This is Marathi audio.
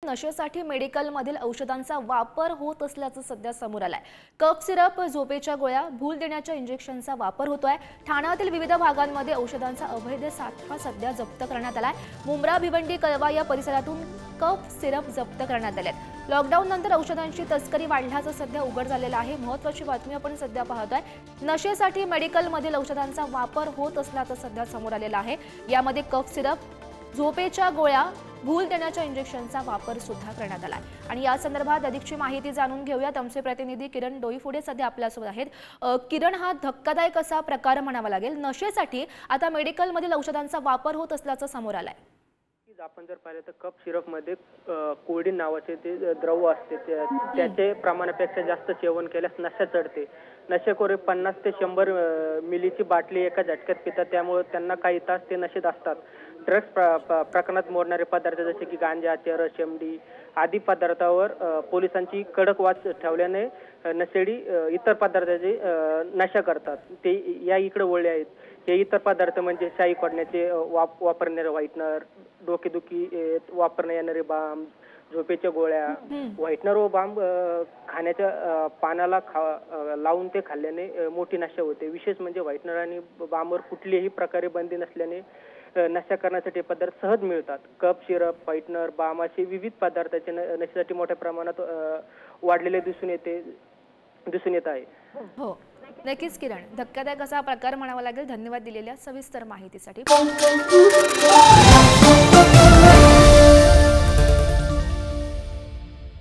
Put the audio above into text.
नशेसाठी मेडिकलमधील औषधांचा वापर होत असल्याचं सध्या समोर आलंय। कफ सिरप, झोपेच्या गोळ्या, भूल देण्याच्या इंजेक्शनचा वापर होतोय। ठाण्यातील विविध भागांमध्ये औषधांचा अवैध साठा सध्या जप्त करण्यात आलाय। मुंब्रा, भिवंडी, कळवा या परिसरातून कफ सिरप जप्त करण्यात आले। लॉकडाऊन नंतर औषधांची तस्करी वाढल्याचं सध्या उघड झालेलं आहे। महत्त्वाची बातमी आपण सध्या पाहतोय। नशेसाठी मेडिकलमधील औषधांचा वापर होत असल्याचं सध्या समोर आलेलं आहे। यामध्ये कफ सिरप, झोपेच्या गोळ्या, भूल देण्याच्या इंजेक्शनचा वापर सुद्धा करण्यात आलाय। आणि या संदर्भात अधिकची माहिती जाणून घेऊयात। आमचे प्रतिनिधी किरण डोईफोडे सध्या आपल्यासोबत आहेत। किरण, हा धक्कादायक असा प्रकार म्हणावा लागेल। नशेसाठी आता मेडिकलमधील औषधांचा वापर होत असल्याचं समोर आलंय। आपण जर पाहिलं तर कफ सिरप मध्ये कोडिन नावाचे ते द्रव असते, त्याचे प्रमाणापेक्षा जास्त सेवन केल्यास नशा चढते। नशेखोर 50 ते 100 मिलीची बाटली एका झटक्यात पितात, त्यामुळे त्यांना काही तास ते नशेत असतात। ड्रग्स प्रकरणात मोडणारे पदार्थ जसे की गांजा, चरस, एमडी आदी पदार्थावर पोलिसांची कडक वाच ठेवल्याने नशेडी इतर पदार्थाची नशा करतात। ते या इकडे वळले आहेत। हे इतर पदार्थ म्हणजे शाई खोडण्याचे वापरणारे व्हाईटनर, डोकेदुखी वापरण्यात येणारे बाम, झोपेच्या गोळ्या, व्हाईटनर व बाम खाण्याच्या पानाला लावून ते खाल्ल्याने मोठी नशा होते। विशेष म्हणजे व्हाईटनर आणि बामवर कुठल्याही प्रकारे बंदी नसल्याने नशा करण्यासाठी पदार्थ सहज मिळतात। कफ सिरप, व्हाईटनर, बाम असे विविध पदार्थाचे नशेसाठी मोठ्या प्रमाणात वाढलेले दिसून येत आहे। हो, नक्कीच किरण, धक्कादायक असा प्रकार म्हणावा लागेल। धन्यवाद दिलेल्या सविस्तर माहितीसाठी।